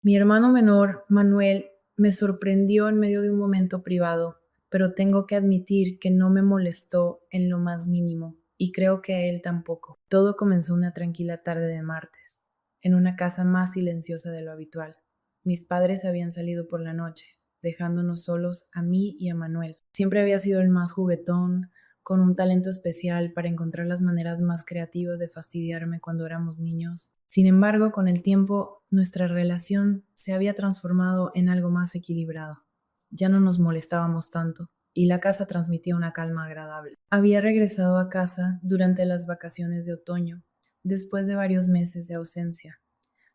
Mi hermano menor, Manuel, me sorprendió en medio de un momento privado, pero tengo que admitir que no me molestó en lo más mínimo, y creo que a él tampoco. Todo comenzó una tranquila tarde de martes, en una casa más silenciosa de lo habitual. Mis padres habían salido por la noche, dejándonos solos a mí y a Manuel. Siempre había sido el más juguetón, con un talento especial para encontrar las maneras más creativas de fastidiarme cuando éramos niños. Sin embargo, con el tiempo, nuestra relación se había transformado en algo más equilibrado. Ya no nos molestábamos tanto y la casa transmitía una calma agradable. Había regresado a casa durante las vacaciones de otoño, después de varios meses de ausencia.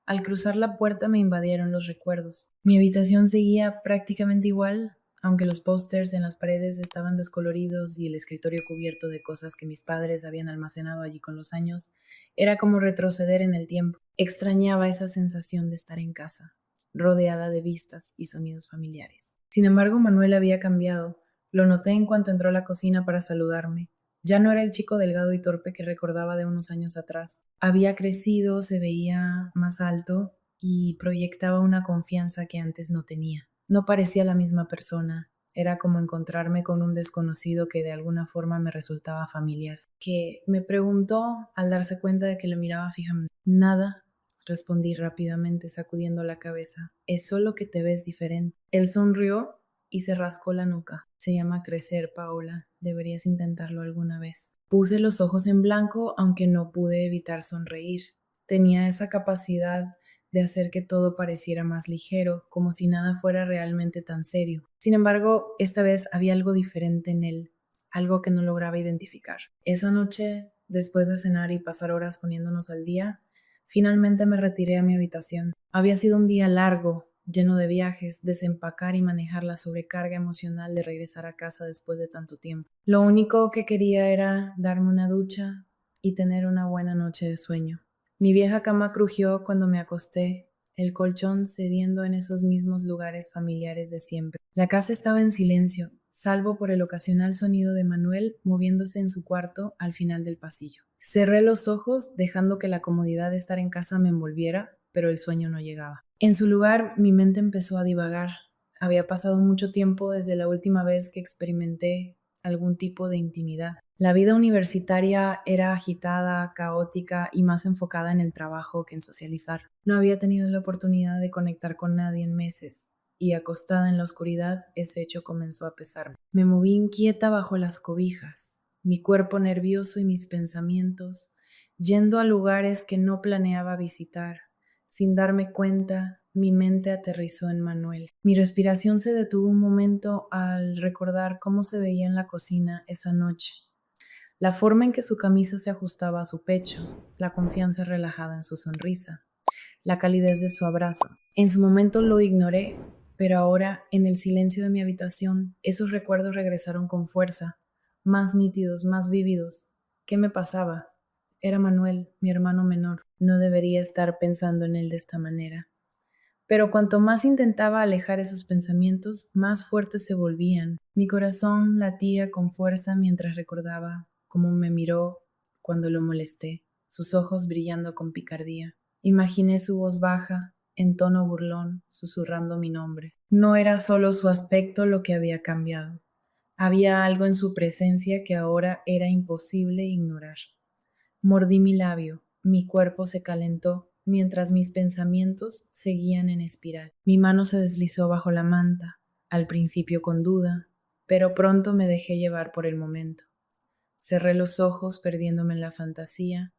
Al cruzar la puerta me invadieron los recuerdos. Mi habitación seguía prácticamente igual, aunque los pósters en las paredes estaban descoloridos y el escritorio cubierto de cosas que mis padres habían almacenado allí con los años. Era como retroceder en el tiempo. Extrañaba esa sensación de estar en casa, rodeada de vistas y sonidos familiares. Sin embargo, Manuel había cambiado. Lo noté en cuanto entró a la cocina para saludarme. Ya no era el chico delgado y torpe que recordaba de unos años atrás. Había crecido, se veía más alto y proyectaba una confianza que antes no tenía. No parecía la misma persona. Era como encontrarme con un desconocido que de alguna forma me resultaba familiar. Que me preguntó al darse cuenta de que lo miraba fijamente. Nada, respondí rápidamente sacudiendo la cabeza. Es solo que te ves diferente. Él sonrió y se rascó la nuca. Se llama crecer, Paula. Deberías intentarlo alguna vez. Puse los ojos en blanco, aunque no pude evitar sonreír. Tenía esa capacidad de hacer que todo pareciera más ligero, como si nada fuera realmente tan serio. Sin embargo, esta vez había algo diferente en él, algo que no lograba identificar. Esa noche, después de cenar y pasar horas poniéndonos al día, finalmente me retiré a mi habitación. Había sido un día largo, lleno de viajes, desempacar y manejar la sobrecarga emocional de regresar a casa después de tanto tiempo. Lo único que quería era darme una ducha y tener una buena noche de sueño. Mi vieja cama crujió cuando me acosté, el colchón cediendo en esos mismos lugares familiares de siempre. La casa estaba en silencio, salvo por el ocasional sonido de Manuel moviéndose en su cuarto al final del pasillo. Cerré los ojos, dejando que la comodidad de estar en casa me envolviera, pero el sueño no llegaba. En su lugar, mi mente empezó a divagar. Había pasado mucho tiempo desde la última vez que experimenté algún tipo de intimidad. La vida universitaria era agitada, caótica y más enfocada en el trabajo que en socializar. No había tenido la oportunidad de conectar con nadie en meses, y acostada en la oscuridad, ese hecho comenzó a pesarme. Me moví inquieta bajo las cobijas, mi cuerpo nervioso y mis pensamientos, yendo a lugares que no planeaba visitar. Sin darme cuenta, mi mente aterrizó en Manuel. Mi respiración se detuvo un momento al recordar cómo se veía en la cocina esa noche. La forma en que su camisa se ajustaba a su pecho, la confianza relajada en su sonrisa, la calidez de su abrazo. En su momento lo ignoré, pero ahora, en el silencio de mi habitación, esos recuerdos regresaron con fuerza, más nítidos, más vívidos. ¿Qué me pasaba? Era Manuel, mi hermano menor. No debería estar pensando en él de esta manera. Pero cuanto más intentaba alejar esos pensamientos, más fuertes se volvían. Mi corazón latía con fuerza mientras recordaba cómo me miró cuando lo molesté, sus ojos brillando con picardía. Imaginé su voz baja, en tono burlón, susurrando mi nombre. No era solo su aspecto lo que había cambiado. Había algo en su presencia que ahora era imposible ignorar. Mordí mi labio, mi cuerpo se calentó, mientras mis pensamientos seguían en espiral. Mi mano se deslizó bajo la manta, al principio con duda, pero pronto me dejé llevar por el momento. Cerré los ojos perdiéndome en la fantasía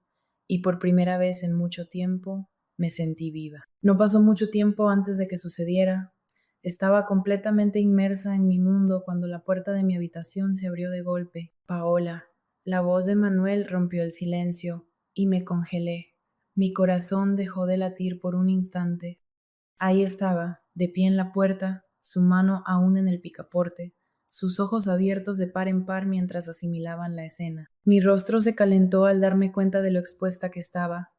y por primera vez en mucho tiempo me sentí viva. No pasó mucho tiempo antes de que sucediera. Estaba completamente inmersa en mi mundo cuando la puerta de mi habitación se abrió de golpe. Paola, la voz de Manuel rompió el silencio y me congelé. Mi corazón dejó de latir por un instante. Ahí estaba, de pie en la puerta, su mano aún en el picaporte, sus ojos abiertos de par en par mientras asimilaban la escena. Mi rostro se calentó al darme cuenta de lo expuesta que estaba,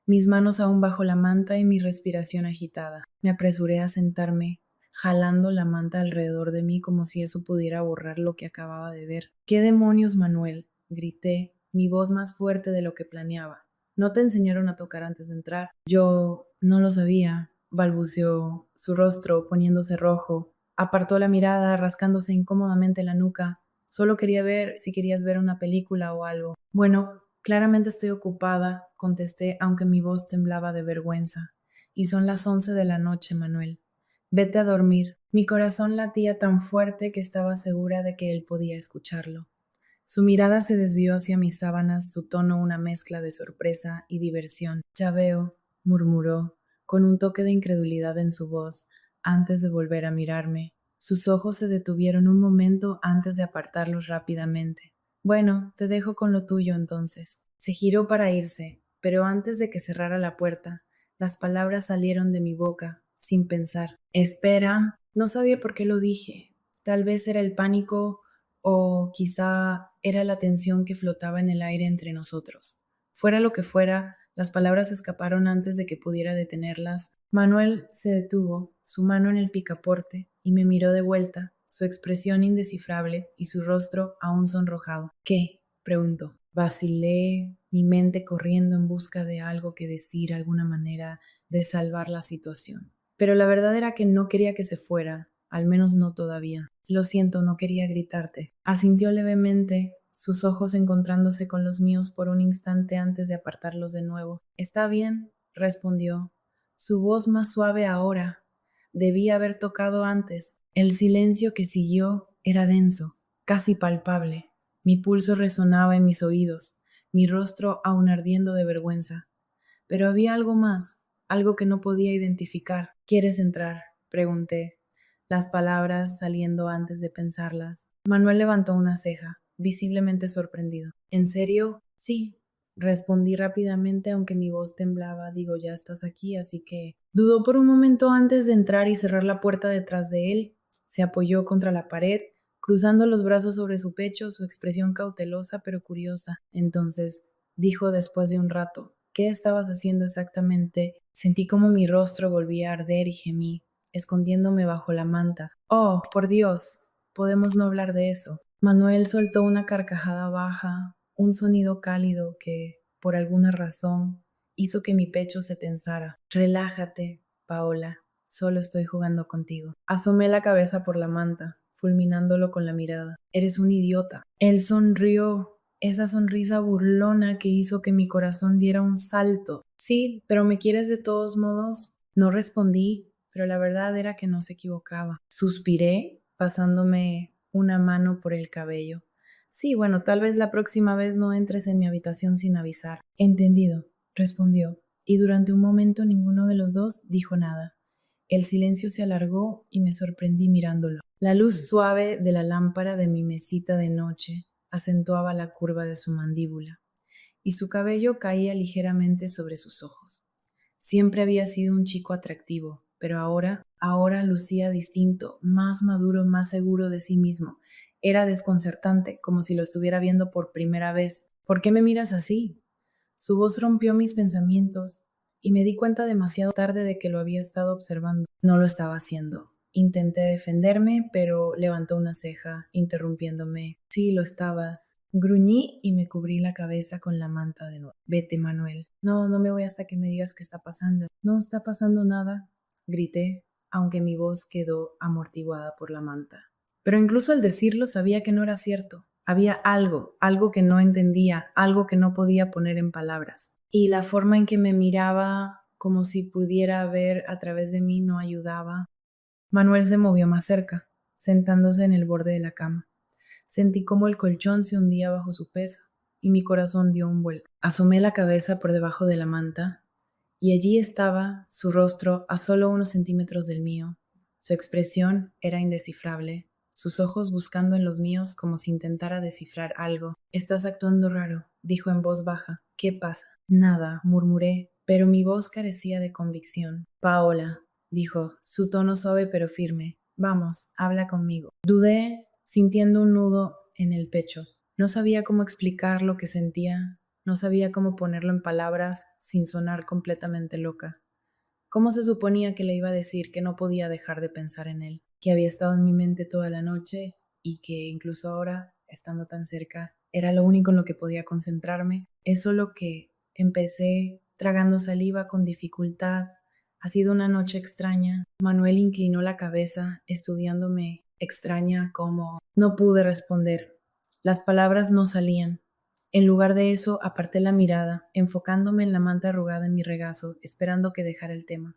mis manos aún bajo la manta y mi respiración agitada. Me apresuré a sentarme, jalando la manta alrededor de mí como si eso pudiera borrar lo que acababa de ver. ¿Qué demonios, Manuel? Grité, mi voz más fuerte de lo que planeaba. ¿No te enseñaron a tocar antes de entrar? Yo no lo sabía. balbuceó, su rostro poniéndose rojo. Apartó la mirada, rascándose incómodamente la nuca. Solo quería ver si querías ver una película o algo. Bueno, claramente estoy ocupada, contesté, aunque mi voz temblaba de vergüenza. Y son las 11 de la noche, Manuel. Vete a dormir. Mi corazón latía tan fuerte que estaba segura de que él podía escucharlo. Su mirada se desvió hacia mis sábanas, su tono una mezcla de sorpresa y diversión. Ya veo, murmuró, con un toque de incredulidad en su voz, antes de volver a mirarme. Sus ojos se detuvieron un momento antes de apartarlos rápidamente. Bueno, te dejo con lo tuyo entonces. Se giró para irse, pero antes de que cerrara la puerta, las palabras salieron de mi boca, sin pensar. Espera, no sabía por qué lo dije. Tal vez era el pánico o quizá era la tensión que flotaba en el aire entre nosotros. Fuera lo que fuera, las palabras escaparon antes de que pudiera detenerlas. Manuel se detuvo, su mano en el picaporte, y me miró de vuelta, su expresión indescifrable y su rostro aún sonrojado. ¿Qué? Preguntó. Vacilé, mi mente corriendo en busca de algo que decir, alguna manera de salvar la situación. Pero la verdad era que no quería que se fuera, al menos no todavía. Lo siento, no quería gritarte. Asintió levemente, sus ojos encontrándose con los míos por un instante antes de apartarlos de nuevo. Está bien, respondió, su voz más suave ahora. Debía haber tocado antes. El silencio que siguió era denso, casi palpable. Mi pulso resonaba en mis oídos, mi rostro aún ardiendo de vergüenza. Pero había algo más, algo que no podía identificar. ¿Quieres entrar? Pregunté, las palabras saliendo antes de pensarlas. Manuel levantó una ceja, visiblemente sorprendido. ¿En serio? Sí, respondí rápidamente, aunque mi voz temblaba. Digo, ya estás aquí, así que... Dudó por un momento antes de entrar y cerrar la puerta detrás de él. Se apoyó contra la pared, cruzando los brazos sobre su pecho, su expresión cautelosa pero curiosa. Entonces, dijo después de un rato, ¿qué estabas haciendo exactamente? Sentí como mi rostro volvía a arder y gemí, escondiéndome bajo la manta. Oh, por Dios, podemos no hablar de eso. Manuel soltó una carcajada baja, un sonido cálido que, por alguna razón, hizo que mi pecho se tensara. Relájate, Paola, solo estoy jugando contigo. Asomé la cabeza por la manta, fulminándolo con la mirada. Eres un idiota. Él sonrió, esa sonrisa burlona que hizo que mi corazón diera un salto. Sí, pero ¿me quieres de todos modos? No respondí, pero la verdad era que no se equivocaba. Suspiré, pasándome una mano por el cabello. Sí, bueno, tal vez la próxima vez no entres en mi habitación sin avisar. Entendido, respondió, y durante un momento ninguno de los dos dijo nada. El silencio se alargó y me sorprendí mirándolo. La luz suave de la lámpara de mi mesita de noche acentuaba la curva de su mandíbula, y su cabello caía ligeramente sobre sus ojos. Siempre había sido un chico atractivo, pero ahora lucía distinto, más maduro, más seguro de sí mismo. Era desconcertante, como si lo estuviera viendo por primera vez. ¿Por qué me miras así? Su voz rompió mis pensamientos y me di cuenta demasiado tarde de que lo había estado observando. No lo estaba haciendo. Intenté defenderme, pero levantó una ceja, interrumpiéndome. Sí, lo estabas. Gruñí y me cubrí la cabeza con la manta de nuevo. Vete, Manuel. No, no me voy hasta que me digas qué está pasando. No está pasando nada, grité, aunque mi voz quedó amortiguada por la manta. Pero incluso al decirlo sabía que no era cierto. Había algo que no entendía, algo que no podía poner en palabras. Y la forma en que me miraba, como si pudiera ver a través de mí, no ayudaba. Manuel se movió más cerca, sentándose en el borde de la cama. Sentí como el colchón se hundía bajo su peso y mi corazón dio un vuelco. Asomé la cabeza por debajo de la manta y allí estaba su rostro a solo unos centímetros del mío. Su expresión era indescifrable, sus ojos buscando en los míos como si intentara descifrar algo. Estás actuando raro, dijo en voz baja. ¿Qué pasa? Nada, murmuré, pero mi voz carecía de convicción. Paola, dijo, su tono suave pero firme. Vamos, habla conmigo. Dudé, sintiendo un nudo en el pecho. No sabía cómo explicar lo que sentía, no sabía cómo ponerlo en palabras sin sonar completamente loca. ¿Cómo se suponía que le iba a decir que no podía dejar de pensar en él? Que había estado en mi mente toda la noche y que incluso ahora, estando tan cerca, era lo único en lo que podía concentrarme. Es solo que empecé tragando saliva con dificultad, Ha sido una noche extraña. Manuel inclinó la cabeza, estudiándome. Extraña como... No pude responder. Las palabras no salían. En lugar de eso, aparté la mirada, enfocándome en la manta arrugada en mi regazo, esperando que dejara el tema.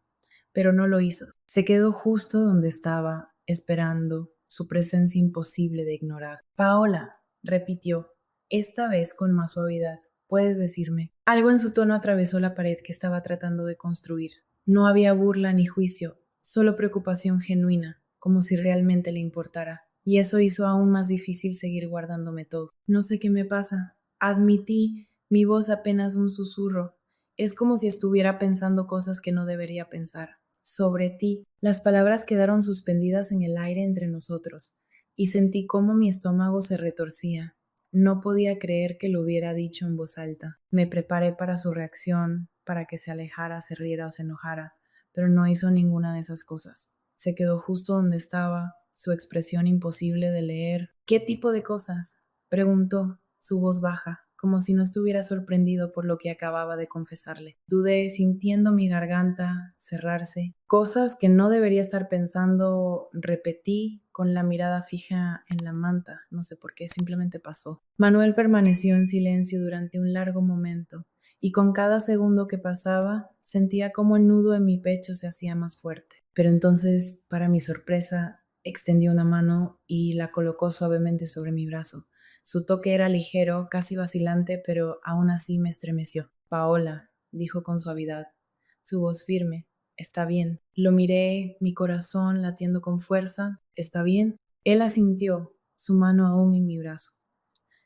Pero no lo hizo. Se quedó justo donde estaba, esperando, su presencia imposible de ignorar. Paola, repitió, esta vez con más suavidad. Puedes decirme. Algo en su tono atravesó la pared que estaba tratando de construir. No había burla ni juicio, solo preocupación genuina, como si realmente le importara. Y eso hizo aún más difícil seguir guardándome todo. No sé qué me pasa. Admití, mi voz apenas un susurro. Es como si estuviera pensando cosas que no debería pensar. Sobre ti. Las palabras quedaron suspendidas en el aire entre nosotros, y sentí cómo mi estómago se retorcía. No podía creer que lo hubiera dicho en voz alta. Me preparé para su reacción, para que se alejara, se riera o se enojara, pero no hizo ninguna de esas cosas. Se quedó justo donde estaba, su expresión imposible de leer. ¿Qué tipo de cosas? Preguntó, su voz baja, como si no estuviera sorprendido por lo que acababa de confesarle. Dudé, sintiendo mi garganta cerrarse. Cosas que no debería estar pensando, repetí con la mirada fija en la manta. No sé por qué, simplemente pasó. Manuel permaneció en silencio durante un largo momento, y con cada segundo que pasaba, sentía como el nudo en mi pecho se hacía más fuerte. Pero entonces, para mi sorpresa, extendió una mano y la colocó suavemente sobre mi brazo. Su toque era ligero, casi vacilante, pero aún así me estremeció. Paola, dijo con suavidad, su voz firme. Está bien. Lo miré, mi corazón latiendo con fuerza. ¿Está bien? Él asintió, su mano aún en mi brazo.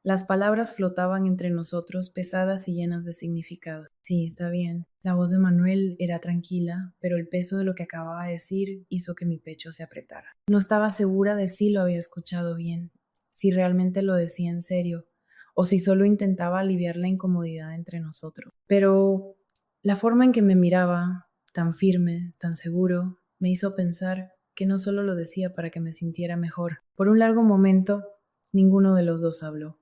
Las palabras flotaban entre nosotros, pesadas y llenas de significado. Sí, está bien. La voz de Manuel era tranquila, pero el peso de lo que acababa de decir hizo que mi pecho se apretara. No estaba segura de si lo había escuchado bien, si realmente lo decía en serio, o si solo intentaba aliviar la incomodidad entre nosotros. Pero la forma en que me miraba, tan firme, tan seguro, me hizo pensar que no solo lo decía para que me sintiera mejor. Por un largo momento, ninguno de los dos habló.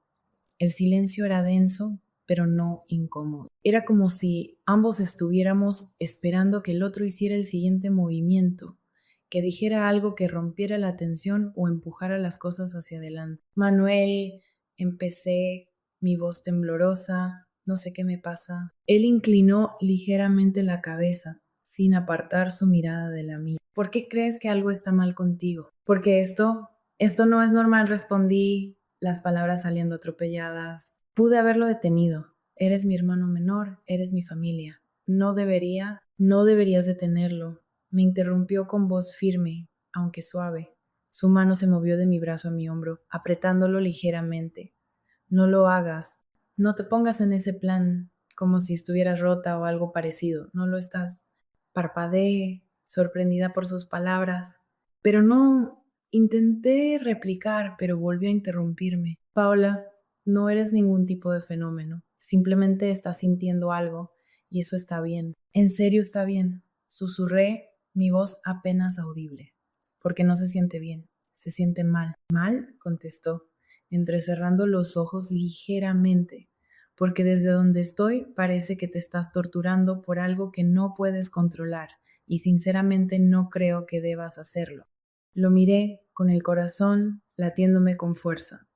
El silencio era denso, pero no incómodo. Era como si ambos estuviéramos esperando que el otro hiciera el siguiente movimiento, que dijera algo que rompiera la tensión o empujara las cosas hacia adelante. Manuel, empecé, mi voz temblorosa, no sé qué me pasa. Él inclinó ligeramente la cabeza, sin apartar su mirada de la mía. ¿Por qué crees que algo está mal contigo? Porque esto no es normal, respondí, las palabras saliendo atropelladas. Pude haberlo detenido. Eres mi hermano menor, eres mi familia. No deberías detenerlo. Me interrumpió con voz firme, aunque suave. Su mano se movió de mi brazo a mi hombro, apretándolo ligeramente. No lo hagas. No te pongas en ese plan, como si estuvieras rota o algo parecido. No lo estás. Parpadeé, sorprendida por sus palabras. Pero no. Intenté replicar, pero volvió a interrumpirme. Paula, no eres ningún tipo de fenómeno. Simplemente estás sintiendo algo y eso está bien. En serio está bien. Susurré, mi voz apenas audible. Porque no se siente bien. Se siente mal. ¿Mal? Contestó, entrecerrando los ojos ligeramente. Porque desde donde estoy parece que te estás torturando por algo que no puedes controlar y sinceramente no creo que debas hacerlo. Lo miré con el corazón latiéndome con fuerza.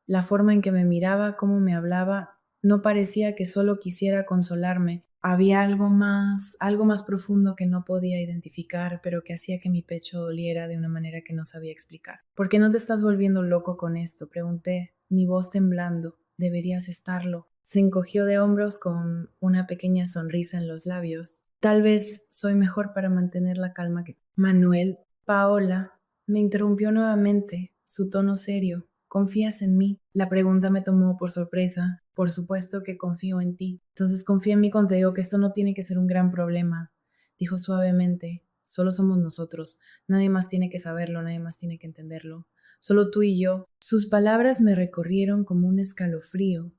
La forma en que me miraba, cómo me hablaba, no parecía que solo quisiera consolarme. Había algo más profundo que no podía identificar, pero que hacía que mi pecho doliera de una manera que no sabía explicar. ¿Por qué no te estás volviendo loco con esto? Pregunté, mi voz temblando. Deberías estarlo. Se encogió de hombros con una pequeña sonrisa en los labios. Tal vez soy mejor para mantener la calma que... Manuel, Paola, me interrumpió nuevamente, su tono serio. ¿Confías en mí? La pregunta me tomó por sorpresa. Por supuesto que confío en ti. Entonces confía en mí cuando te digo que esto no tiene que ser un gran problema. Dijo suavemente. Solo somos nosotros. Nadie más tiene que saberlo, nadie más tiene que entenderlo. Solo tú y yo. Sus palabras me recorrieron como un escalofrío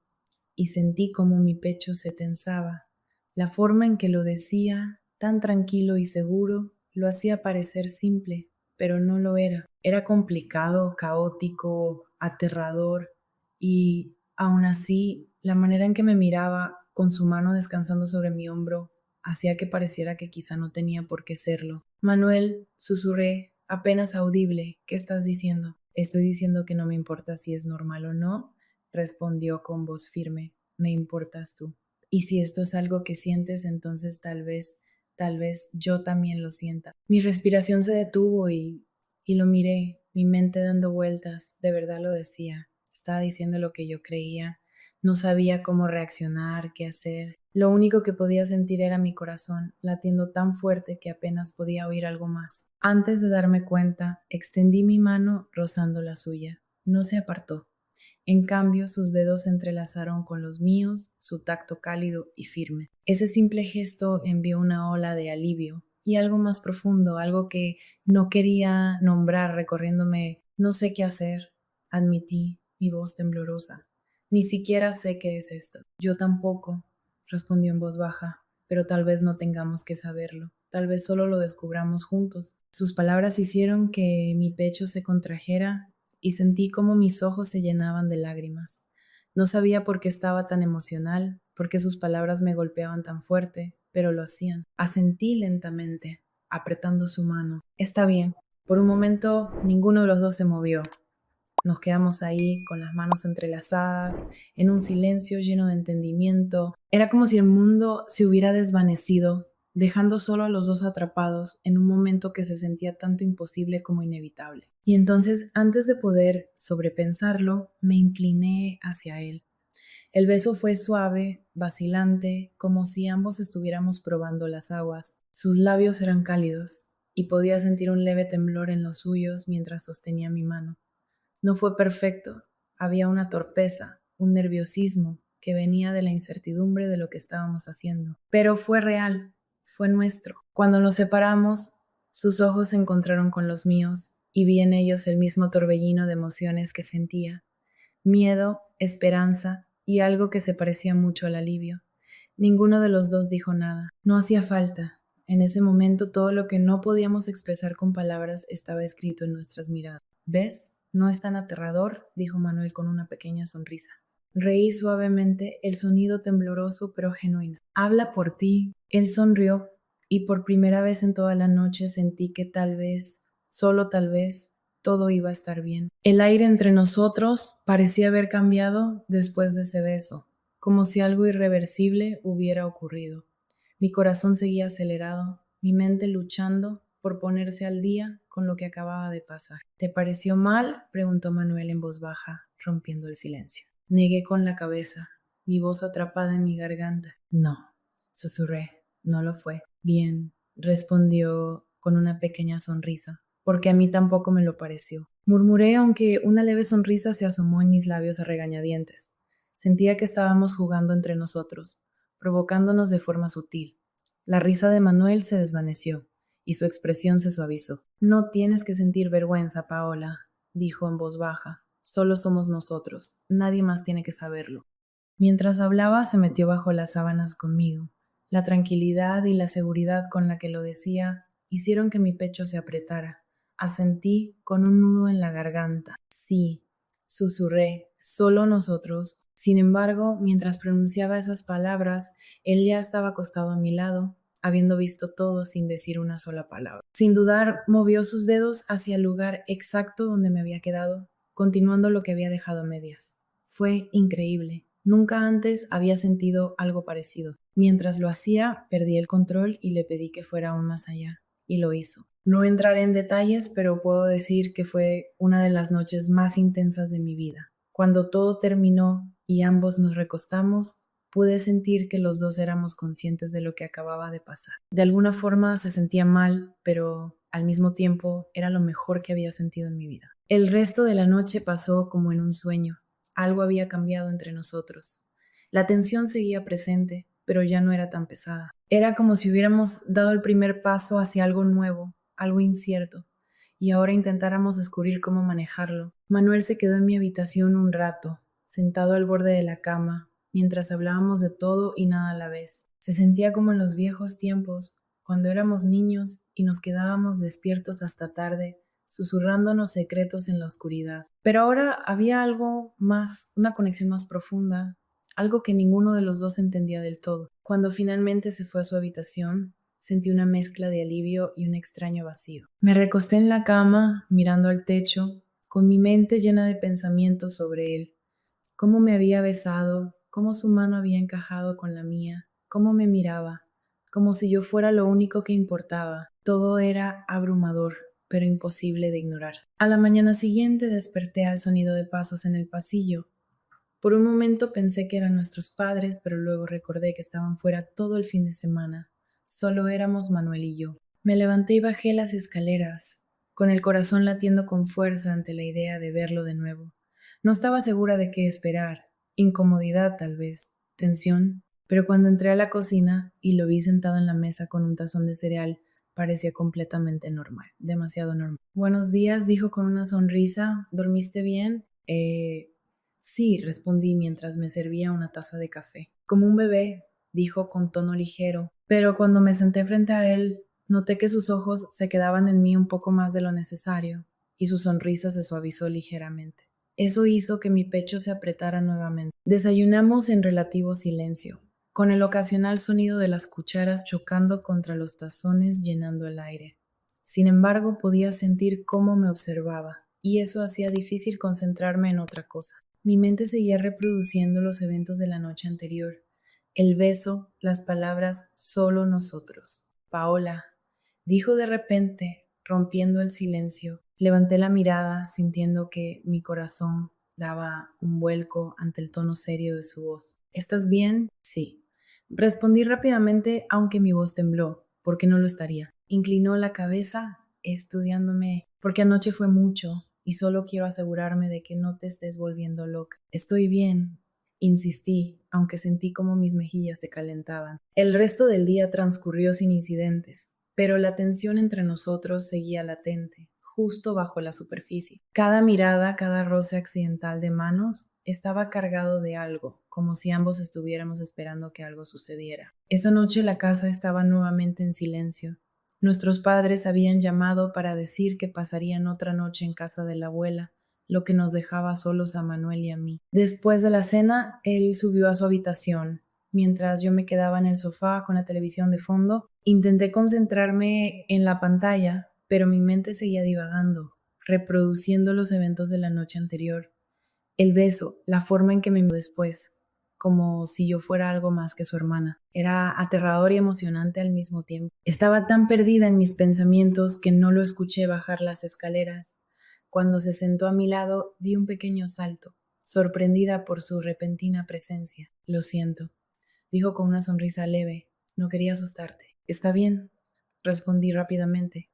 y sentí como mi pecho se tensaba. La forma en que lo decía, tan tranquilo y seguro, lo hacía parecer simple, pero no lo era. Era complicado, caótico, aterrador, y aún así, la manera en que me miraba, con su mano descansando sobre mi hombro, hacía que pareciera que quizá no tenía por qué serlo. Manuel, susurré, apenas audible, ¿qué estás diciendo? Estoy diciendo que no me importa si es normal o no, respondió con voz firme. Me importas tú. Y si esto es algo que sientes, entonces tal vez yo también lo sienta. Mi respiración se detuvo y lo miré, mi mente dando vueltas, de verdad lo decía. Estaba diciendo lo que yo creía. No sabía cómo reaccionar, qué hacer. Lo único que podía sentir era mi corazón, latiendo tan fuerte que apenas podía oír algo más. Antes de darme cuenta, extendí mi mano rozando la suya. No se apartó. En cambio, sus dedos se entrelazaron con los míos, su tacto cálido y firme. Ese simple gesto envió una ola de alivio y algo más profundo, algo que no quería nombrar recorriéndome. No sé qué hacer, admití, mi voz temblorosa. Ni siquiera sé qué es esto. Yo tampoco, respondió en voz baja, pero tal vez no tengamos que saberlo. Tal vez solo lo descubramos juntos. Sus palabras hicieron que mi pecho se contrajera y sentí como mis ojos se llenaban de lágrimas. No sabía por qué estaba tan emocional, por qué sus palabras me golpeaban tan fuerte, pero lo hacían. Asentí lentamente, apretando su mano. Está bien. Por un momento ninguno de los dos se movió. Nos quedamos ahí con las manos entrelazadas, en un silencio lleno de entendimiento. Era como si el mundo se hubiera desvanecido, dejando solo a los dos atrapados en un momento que se sentía tanto imposible como inevitable. Y entonces, antes de poder sobrepensarlo, me incliné hacia él. El beso fue suave, vacilante, como si ambos estuviéramos probando las aguas. Sus labios eran cálidos, y podía sentir un leve temblor en los suyos mientras sostenía mi mano. No fue perfecto, había una torpeza, un nerviosismo que venía de la incertidumbre de lo que estábamos haciendo. Pero fue real, fue nuestro. Cuando nos separamos, sus ojos se encontraron con los míos y vi en ellos el mismo torbellino de emociones que sentía. Miedo, esperanza y algo que se parecía mucho al alivio. Ninguno de los dos dijo nada. No hacía falta. En ese momento todo lo que no podíamos expresar con palabras estaba escrito en nuestras miradas. ¿Ves? No es tan aterrador, dijo Manuel con una pequeña sonrisa. Reí suavemente, el sonido tembloroso pero genuino. Habla por ti. Él sonrió y por primera vez en toda la noche sentí que tal vez, solo tal vez, todo iba a estar bien. El aire entre nosotros parecía haber cambiado después de ese beso, como si algo irreversible hubiera ocurrido. Mi corazón seguía acelerado, mi mente luchando por ponerse al día con lo que acababa de pasar. ¿Te pareció mal?, preguntó Manuel en voz baja, rompiendo el silencio. Negué con la cabeza, mi voz atrapada en mi garganta. No, susurré, no lo fue. Bien, respondió con una pequeña sonrisa, porque a mí tampoco me lo pareció. Murmuré aunque una leve sonrisa se asomó en mis labios a regañadientes. Sentía que estábamos jugando entre nosotros, provocándonos de forma sutil. La risa de Manuel se desvaneció y su expresión se suavizó. No tienes que sentir vergüenza, Paola, dijo en voz baja. Solo somos nosotros, nadie más tiene que saberlo. Mientras hablaba, se metió bajo las sábanas conmigo. La tranquilidad y la seguridad con la que lo decía hicieron que mi pecho se apretara. Asentí con un nudo en la garganta. Sí, susurré, solo nosotros. Sin embargo, mientras pronunciaba esas palabras, él ya estaba acostado a mi lado, habiendo visto todo sin decir una sola palabra. Sin dudar, movió sus dedos hacia el lugar exacto donde me había quedado, continuando lo que había dejado a medias. Fue increíble. Nunca antes había sentido algo parecido. Mientras lo hacía, perdí el control y le pedí que fuera aún más allá. Y lo hizo. No entraré en detalles, pero puedo decir que fue una de las noches más intensas de mi vida. Cuando todo terminó y ambos nos recostamos, pude sentir que los dos éramos conscientes de lo que acababa de pasar. De alguna forma se sentía mal, pero al mismo tiempo era lo mejor que había sentido en mi vida. El resto de la noche pasó como en un sueño. Algo había cambiado entre nosotros. La tensión seguía presente, pero ya no era tan pesada. Era como si hubiéramos dado el primer paso hacia algo nuevo, algo incierto, y ahora intentáramos descubrir cómo manejarlo. Manuel se quedó en mi habitación un rato, sentado al borde de la cama, mientras hablábamos de todo y nada a la vez. Se sentía como en los viejos tiempos, cuando éramos niños y nos quedábamos despiertos hasta tarde, susurrándonos secretos en la oscuridad. Pero ahora había algo más, una conexión más profunda, algo que ninguno de los dos entendía del todo. Cuando finalmente se fue a su habitación, sentí una mezcla de alivio y un extraño vacío. Me recosté en la cama, mirando al techo, con mi mente llena de pensamientos sobre él. Cómo me había besado, cómo su mano había encajado con la mía, cómo me miraba, como si yo fuera lo único que importaba. Todo era abrumador, pero imposible de ignorar. A la mañana siguiente desperté al sonido de pasos en el pasillo. Por un momento pensé que eran nuestros padres, pero luego recordé que estaban fuera todo el fin de semana. Solo éramos Manuel y yo. Me levanté y bajé las escaleras, con el corazón latiendo con fuerza ante la idea de verlo de nuevo. No estaba segura de qué esperar, incomodidad tal vez, tensión, pero cuando entré a la cocina y lo vi sentado en la mesa con un tazón de cereal, parecía completamente normal, demasiado normal. Buenos días, dijo con una sonrisa. ¿Dormiste bien? Sí, respondí mientras me servía una taza de café. Como un bebé, dijo con tono ligero, pero cuando me senté frente a él, noté que sus ojos se quedaban en mí un poco más de lo necesario, y su sonrisa se suavizó ligeramente. Eso hizo que mi pecho se apretara nuevamente. Desayunamos en relativo silencio, con el ocasional sonido de las cucharas chocando contra los tazones llenando el aire. Sin embargo, podía sentir cómo me observaba, y eso hacía difícil concentrarme en otra cosa. Mi mente seguía reproduciendo los eventos de la noche anterior. El beso, las palabras, solo nosotros. Paola, dijo de repente, rompiendo el silencio. Levanté la mirada, sintiendo que mi corazón daba un vuelco ante el tono serio de su voz. ¿Estás bien? Sí. Respondí rápidamente, aunque mi voz tembló. ¿Por qué no lo estaría? Inclinó la cabeza, estudiándome, porque anoche fue mucho y solo quiero asegurarme de que no te estés volviendo loca. Estoy bien, insistí, aunque sentí como mis mejillas se calentaban. El resto del día transcurrió sin incidentes, pero la tensión entre nosotros seguía latente, justo bajo la superficie. Cada mirada, cada roce accidental de manos estaba cargado de algo, como si ambos estuviéramos esperando que algo sucediera. Esa noche la casa estaba nuevamente en silencio. Nuestros padres habían llamado para decir que pasarían otra noche en casa de la abuela, lo que nos dejaba solos a Manuel y a mí. Después de la cena, él subió a su habitación. Mientras yo me quedaba en el sofá con la televisión de fondo, intenté concentrarme en la pantalla, pero mi mente seguía divagando, reproduciendo los eventos de la noche anterior. El beso, la forma en que me miró después, como si yo fuera algo más que su hermana. Era aterrador y emocionante al mismo tiempo. Estaba tan perdida en mis pensamientos que no lo escuché bajar las escaleras. Cuando se sentó a mi lado, di un pequeño salto, sorprendida por su repentina presencia. Lo siento, dijo con una sonrisa leve. No quería asustarte. Está bien, respondí rápidamente,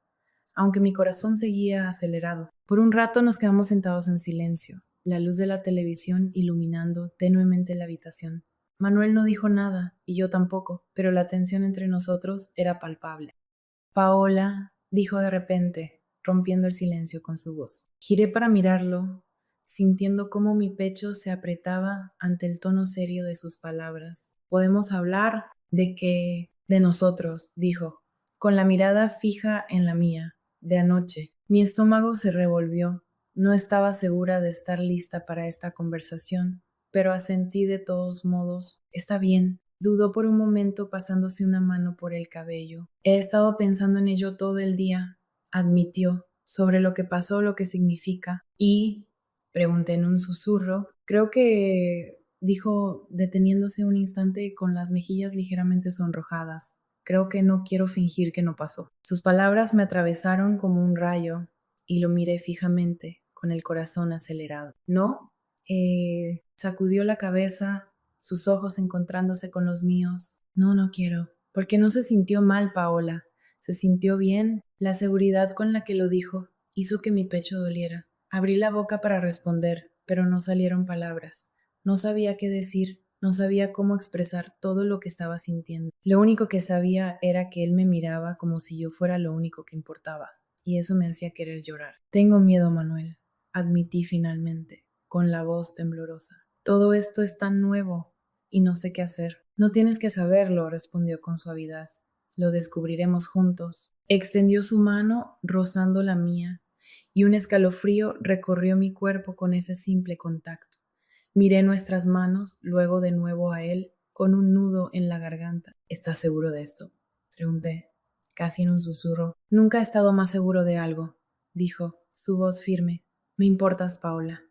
aunque mi corazón seguía acelerado. Por un rato nos quedamos sentados en silencio, la luz de la televisión iluminando tenuemente la habitación. Manuel no dijo nada, y yo tampoco, pero la tensión entre nosotros era palpable. Paola, dijo de repente, rompiendo el silencio con su voz. Giré para mirarlo, sintiendo cómo mi pecho se apretaba ante el tono serio de sus palabras. Podemos hablar de nosotros, dijo, con la mirada fija en la mía, de anoche. Mi estómago se revolvió. No estaba segura de estar lista para esta conversación, pero asentí de todos modos. Está bien. Dudó por un momento pasándose una mano por el cabello. He estado pensando en ello todo el día, admitió, sobre lo que pasó, lo que significa. Y, pregunté en un susurro, creo que, dijo, deteniéndose un instante con las mejillas ligeramente sonrojadas. Creo que no quiero fingir que no pasó. Sus palabras me atravesaron como un rayo y lo miré fijamente, con el corazón acelerado. ¿No? Sacudió la cabeza, sus ojos encontrándose con los míos. No, no quiero. Porque no se sintió mal, Paola. Se sintió bien. La seguridad con la que lo dijo hizo que mi pecho doliera. Abrí la boca para responder, pero no salieron palabras. No sabía qué decir, no sabía cómo expresar todo lo que estaba sintiendo. Lo único que sabía era que él me miraba como si yo fuera lo único que importaba, y eso me hacía querer llorar. Tengo miedo, Manuel, admití finalmente, con la voz temblorosa. Todo esto es tan nuevo y no sé qué hacer. No tienes que saberlo, respondió con suavidad. Lo descubriremos juntos. Extendió su mano, rozando la mía, y un escalofrío recorrió mi cuerpo con ese simple contacto. Miré nuestras manos, luego de nuevo a él, con un nudo en la garganta. ¿Estás seguro de esto?, pregunté, casi en un susurro. Nunca he estado más seguro de algo, dijo, su voz firme. Me importas, Paula,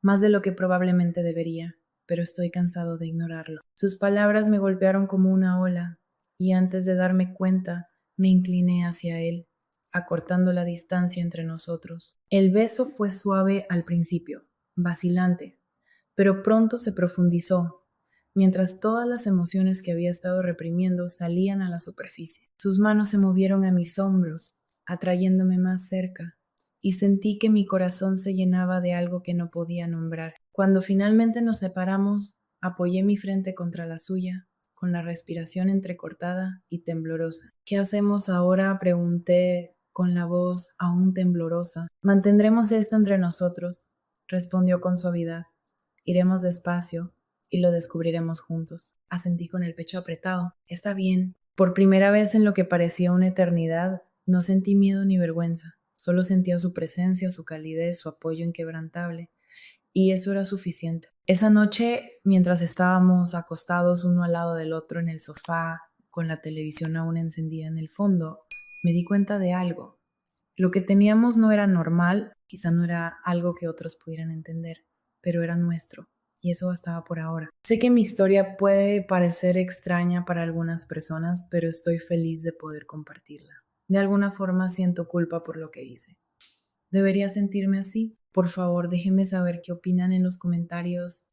más de lo que probablemente debería, pero estoy cansado de ignorarlo. Sus palabras me golpearon como una ola, y antes de darme cuenta, me incliné hacia él, acortando la distancia entre nosotros. El beso fue suave al principio, vacilante, pero pronto se profundizó, mientras todas las emociones que había estado reprimiendo salían a la superficie. Sus manos se movieron a mis hombros, atrayéndome más cerca, y sentí que mi corazón se llenaba de algo que no podía nombrar. Cuando finalmente nos separamos, apoyé mi frente contra la suya, con la respiración entrecortada y temblorosa. ¿Qué hacemos ahora?, pregunté con la voz aún temblorosa. Mantendremos esto entre nosotros, respondió con suavidad. Iremos despacio y lo descubriremos juntos. Asentí con el pecho apretado. Está bien. Por primera vez en lo que parecía una eternidad, no sentí miedo ni vergüenza. Solo sentía su presencia, su calidez, su apoyo inquebrantable. Y eso era suficiente. Esa noche, mientras estábamos acostados uno al lado del otro en el sofá, con la televisión aún encendida en el fondo, me di cuenta de algo. Lo que teníamos no era normal, quizá no era algo que otros pudieran entender, pero era nuestro, y eso bastaba por ahora. Sé que mi historia puede parecer extraña para algunas personas, pero estoy feliz de poder compartirla. De alguna forma siento culpa por lo que hice. ¿Debería sentirme así? Por favor, déjenme saber qué opinan en los comentarios